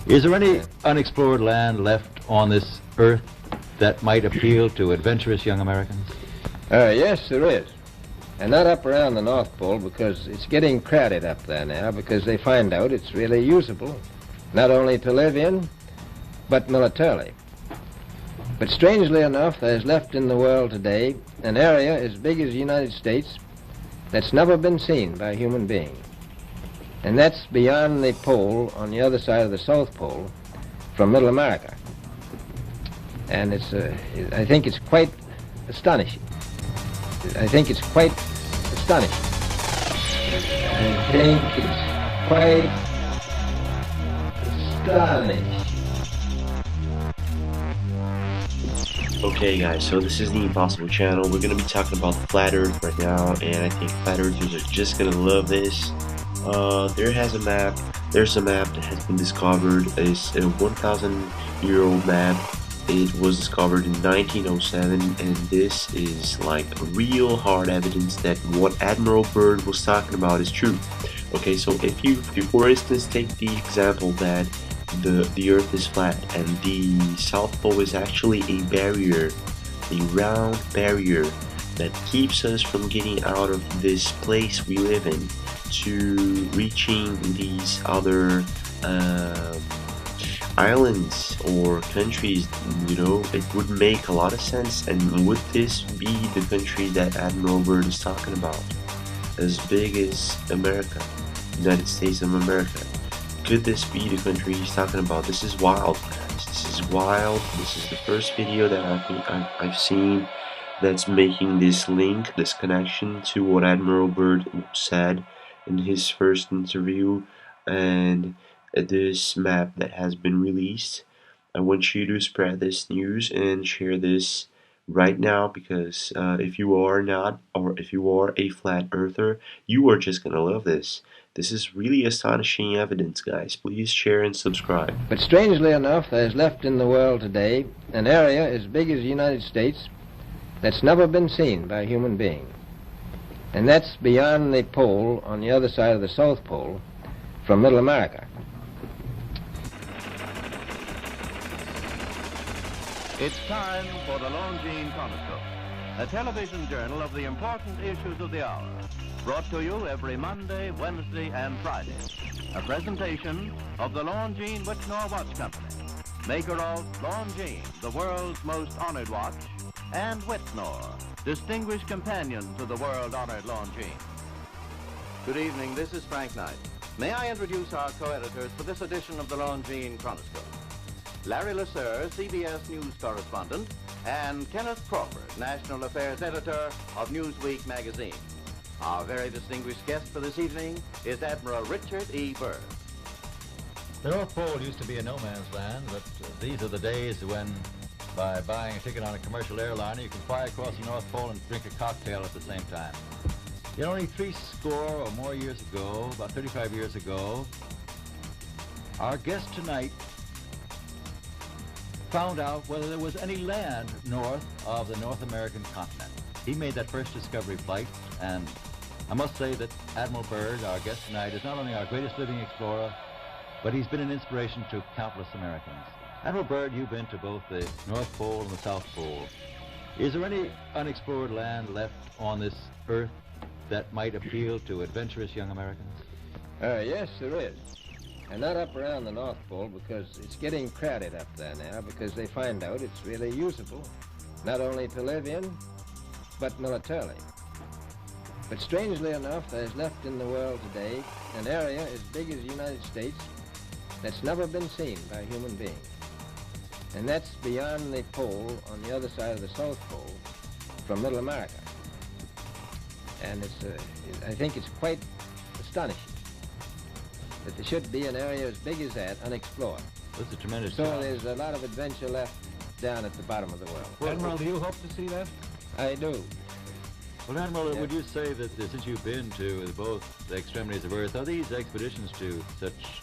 Is there any unexplored land left on this earth that might appeal to adventurous young Americans? Yes, there is. And not up around the North Pole, because it's getting crowded up there now, because they find out it's really usable, not only to live in, but militarily. But strangely enough, there's left in the world today an area as big as the United States that's never been seen by a human being. And that's beyond the pole on the other side of the South Pole from Middle America. And I think it's quite astonishing. I think it's quite astonishing. I think it's quite astonishing. Okay guys, so this is the Impossible Channel. We're going to be talking about the Flat Earth right now, and I think Flat Earthers are just going to love this. There's a map that has been discovered. It's a 1,000-year-old map. It was discovered in 1907, and this is like real hard evidence that what Admiral Byrd was talking about is true. Okay, so if you for instance take the example that the Earth is flat and the South Pole is actually a barrier, a round barrier that keeps us from getting out of this place we live in to reaching these other islands or countries, you know, it would make a lot of sense. And would this be the country that Admiral Byrd is talking about? As big as America, United States of America. Could this be the country he's talking about? This is wild, guys. This is wild. This is the first video that I've seen that's making this link, this connection to what Admiral Byrd said in his first interview and this map that has been released. I want you to spread this news and share this right now, because if you are not, or if you are a flat earther, you are just gonna love this. This is really astonishing evidence, guys. Please share and subscribe. But strangely enough, there's left in the world today an area as big as the United States that's never been seen by a human being. And that's beyond the pole on the other side of the South Pole from Middle America. It's time for the Longines Chronoscope, a television journal of the important issues of the hour, brought to you every Monday, Wednesday, and Friday. A presentation of the Longines Wittnauer Watch Company, maker of Longines, the world's most honored watch, and Wittnauer, distinguished companion to the world-honored Longines. Good evening, this is Frank Knight. May I introduce our co-editors for this edition of the Longines Chronoscope? Larry Lasser, CBS News correspondent, and Kenneth Crawford, National Affairs Editor of Newsweek magazine. Our very distinguished guest for this evening is Admiral Richard E. Byrd. The North Pole used to be a no man's land, but these are the days when, by buying a ticket on a commercial airliner, you can fly across the North Pole and drink a cocktail at the same time. You know, only 60 or more years ago, about 35 years ago, our guest tonight found out whether there was any land north of the North American continent. He made that first discovery flight, and I must say that Admiral Byrd, our guest tonight, is not only our greatest living explorer, but he's been an inspiration to countless Americans. Admiral Byrd, you've been to both the North Pole and the South Pole. Is there any unexplored land left on this earth that might appeal to adventurous young Americans? Yes, there is. And not up around the North Pole, because it's getting crowded up there now, because they find out it's really usable, not only to live in, but militarily. But strangely enough, there's left in the world today an area as big as the United States that's never been seen by a human being. And that's beyond the pole on the other side of the South Pole from Middle America. And I think it's quite astonishing that there should be an area as big as that unexplored. That's a tremendous So job. there's a lot of adventure left down at the bottom of the world. Admiral, do you hope to see that? I do. Well, Admiral, Yeah. would you say that since you've been to both the extremities of Earth, are these expeditions to such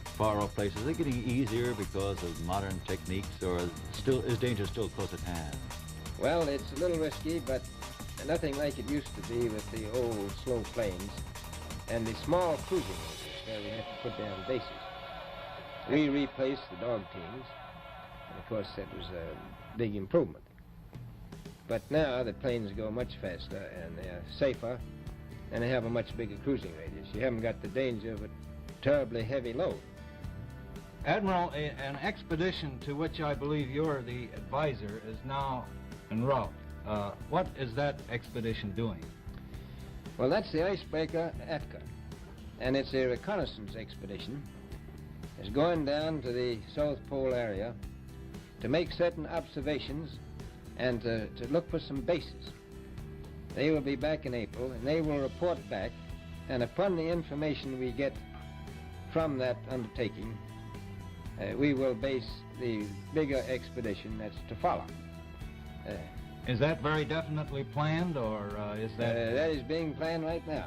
far-off places, are they getting easier because of modern techniques, or is danger still close at hand? Well, it's a little risky, but nothing like it used to be with the old slow planes and the small cruising areas where we have to put down bases. We replaced the dog teams, and of course that was a big improvement. But now the planes go much faster and they're safer, and they have a much bigger cruising radius. You haven't got the danger of a terribly heavy load. Admiral, an expedition to which I believe you're the advisor is now en route. What is that expedition doing? Well, that's the icebreaker Atka, and it's a reconnaissance expedition. It's going down to the South Pole area to make certain observations and to look for some bases. They will be back in April, and they will report back, and upon the information we get from that undertaking, we will base the bigger expedition that's to follow. Is that very definitely planned, or is that... That is being planned right now.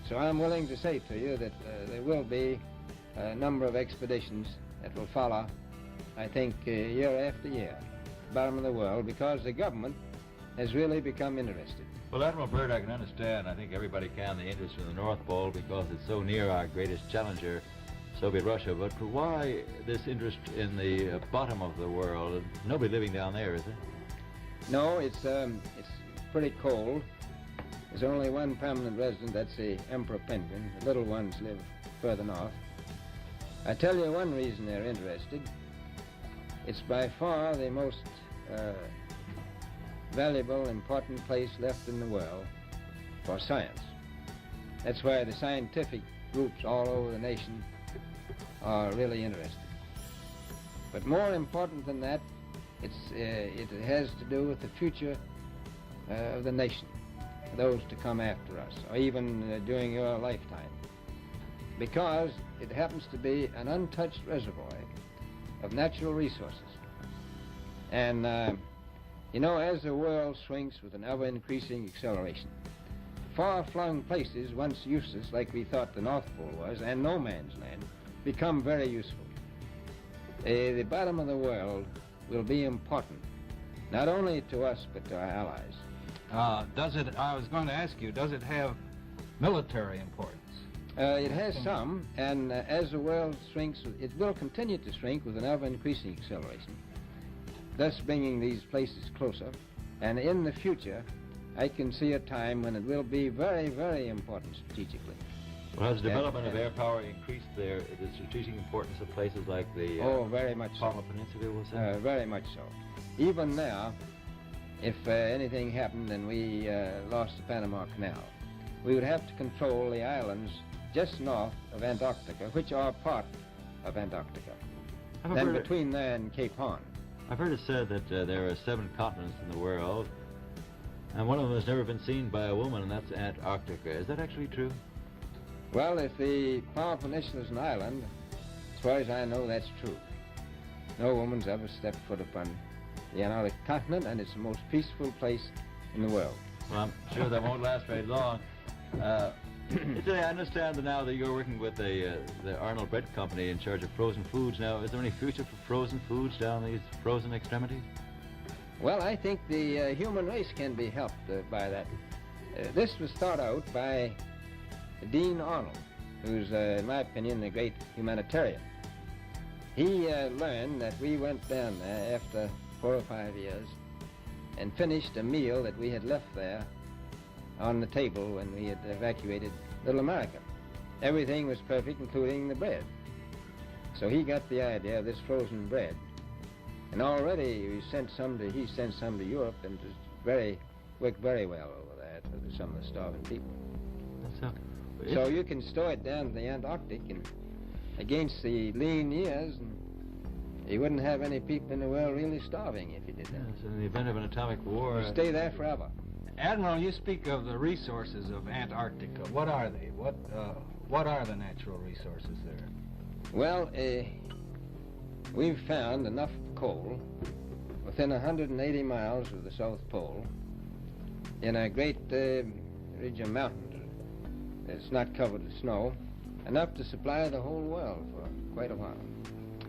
So I'm willing to say to you that there will be a number of expeditions that will follow, I think, year after year, bottom of the world, because the government has really become interested. Well, Admiral Byrd, I can understand, I think everybody can, the interest in the North Pole because it's so near our greatest challenger, Soviet Russia. But why this interest in the bottom of the world? Nobody living down there, is there? No, it's pretty cold. There's only one permanent resident, that's the emperor penguin. The little ones live further north. I tell you one reason they're interested. It's by far the most valuable, important place left in the world for science. That's why the scientific groups all over the nation are really interested. But more important than that, it has to do with the future of the nation, those to come after us, or even during your lifetime. Because it happens to be an untouched reservoir of natural resources. And, you know, as the world shrinks with an ever-increasing acceleration, far-flung places, once useless, like we thought the North Pole was, and no man's land, become very useful. The bottom of the world will be important, not only to us, but to our allies. I was going to ask you, does it have military importance? It has some, and as the world shrinks, it will continue to shrink with an ever-increasing acceleration, thus bringing these places closer. And in the future, I can see a time when it will be very, very important strategically. Well, has the development of air power increased the strategic importance of places like the very much Palma Peninsula, we'll say? Very much so. Even now, if anything happened and we lost the Panama Canal, we would have to control the islands just north of Antarctica, which are part of Antarctica. Then between there and Cape Horn. I've heard it said that there are 7 continents in the world, and one of them has never been seen by a woman, and that's Antarctica. Is that actually true? Well, if the Palma Peninsula is an island, as far as I know, that's true. No woman's ever stepped foot upon the Antarctic continent, and it's the most peaceful place in the world. Well, I'm sure that won't last very long. I understand that now that you're working with the Arnold Bread Company in charge of frozen foods. Now, is there any future for frozen foods down these frozen extremities? Well, I think the human race can be helped by that. This was thought out by Dean Arnold, who's, in my opinion, a great humanitarian. He learned that we went down there after 4 or 5 years and finished a meal that we had left there on the table when we had evacuated Little America. Everything was perfect, including the bread. So he got the idea of this frozen bread. And already he sent some to Europe, and it worked very well over there to some of the starving people. So you can store it down in the Antarctic, and against the lean years, and you wouldn't have any people in the world really starving if you did that. Yes, in the event of an atomic war... You stay there forever. Admiral, you speak of the resources of Antarctica. What are they? What are the natural resources there? Well, we've found enough coal within 180 miles of the South Pole in a great ridge of mountains. It's not covered with snow, enough to supply the whole world for quite a while.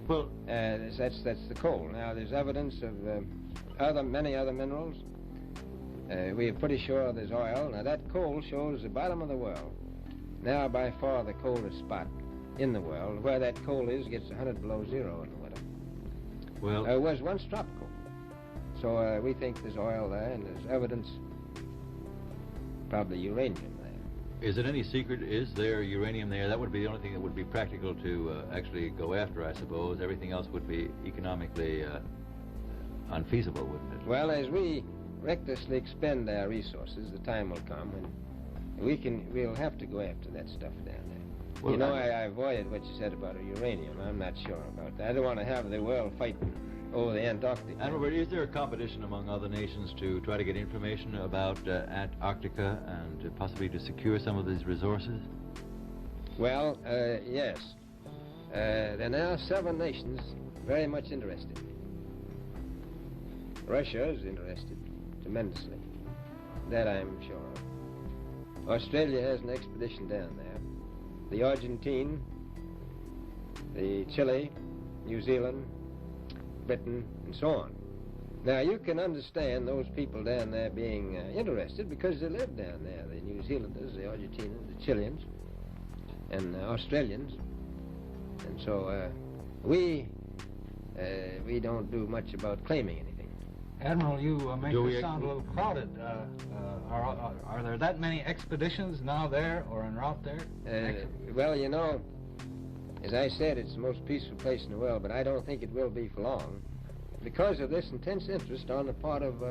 Well, that's the coal. Now, there's evidence of many other minerals. We are pretty sure there's oil. Now, that coal shows the bottom of the world. Now, by far, the coldest spot in the world where that coal is gets 100 below zero in the winter. Well, It was once tropical. So we think there's oil there, and there's evidence, probably uranium there. is it any secret? Is there uranium there? That would be the only thing that would be practical to actually go after, I suppose. Everything else would be economically unfeasible, wouldn't it? Well, as we recklessly expend our resources, the time will come when we'll have to go after that stuff down there. Well, you know, I avoided what you said about uranium. I'm not sure about that. I don't want to have the world fighting over the Antarctic. And Robert, is there a competition among other nations to try to get information about Antarctica and possibly to secure some of these resources? Well, yes. There are now 7 nations very much interested. Russia is interested tremendously. That I'm sure of. Australia has an expedition down there. The Argentine, the Chile, New Zealand, Britain, and so on. Now, you can understand those people down there being interested because they live down there. The New Zealanders, the Argentinians, the Chileans, and Australians. And so we don't do much about claiming anything. Admiral, you make it sound a little crowded. Are there that many expeditions now there or en route there? Well, you know, as I said, it's the most peaceful place in the world, but I don't think it will be for long because of this intense interest on the part of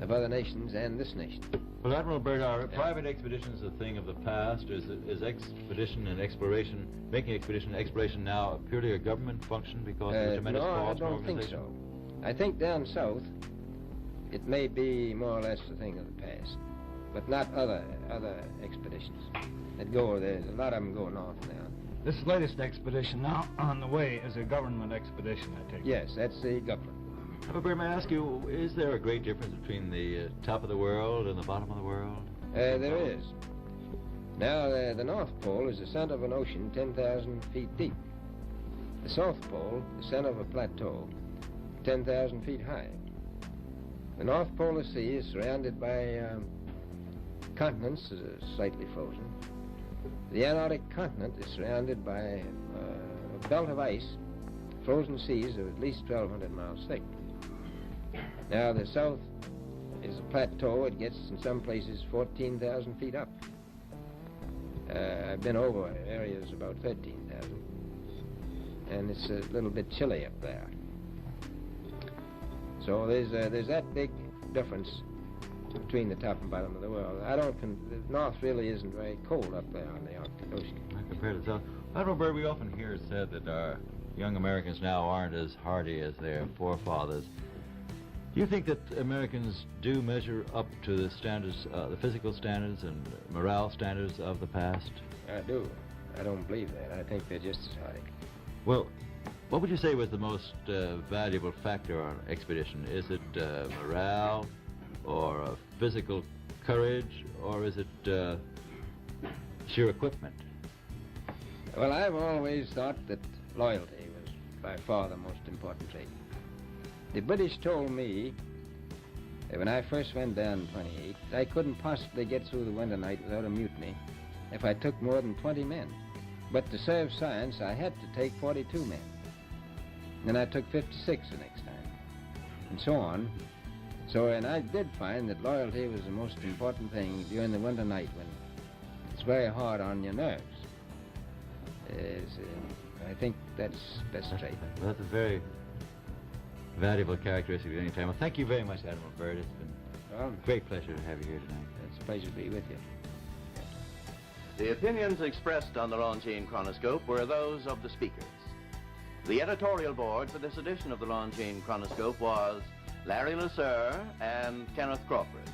other nations and this nation. Well, Admiral Byrd, are private expeditions a thing of the past? Is expedition and exploration, making expedition and exploration now purely a government function because of the tremendous no, cost? I don't think so. I think down south it may be more or less a thing of the past, but not other expeditions that go there. A lot of them go north now. This latest expedition now on the way is a government expedition, I take it. Yes, that's the government. Admiral, may I ask you, is there a great difference between the top of the world and the bottom of the world? There is. Now, the North Pole is the center of an ocean 10,000 feet deep. The South Pole, the center of a plateau, 10,000 feet high. The North Polar Sea is surrounded by continents that are slightly frozen. The Antarctic continent is surrounded by a belt of ice, frozen seas of at least 1,200 miles thick. Now, the South is a plateau. It gets, in some places, 14,000 feet up. I've been over areas about 13,000. And it's a little bit chilly up there. So there's that big difference between the top and bottom of the world. The North really isn't very cold up there on the Arctic Ocean. Compared to the South. Admiral Byrd, we often hear it said that our young Americans now aren't as hardy as their forefathers. Do you think that Americans do measure up to the standards, the physical standards and morale standards of the past? I do. I don't believe that. I think they're just as hardy. Well, what would you say was the most valuable factor on an expedition? Is it morale, or physical courage, or is it sheer equipment? Well, I've always thought that loyalty was by far the most important trait. The British told me that when I first went down in 28, I couldn't possibly get through the winter night without a mutiny if I took more than 20 men. But to serve science, I had to take 42 men. Then I took 56 the next time, and so on. So, and I did find that loyalty was the most important thing during the winter night when it's very hard on your nerves. I think that's best trait. Well, that's a very valuable characteristic at any time. Well, thank you very much, Admiral Byrd. It's been a great pleasure to have you here tonight. It's a pleasure to be with you. The opinions expressed on the Longines Chronoscope were those of the speakers. The editorial board for this edition of the Longines Chronoscope was Larry LeSueur and Kenneth Crawford.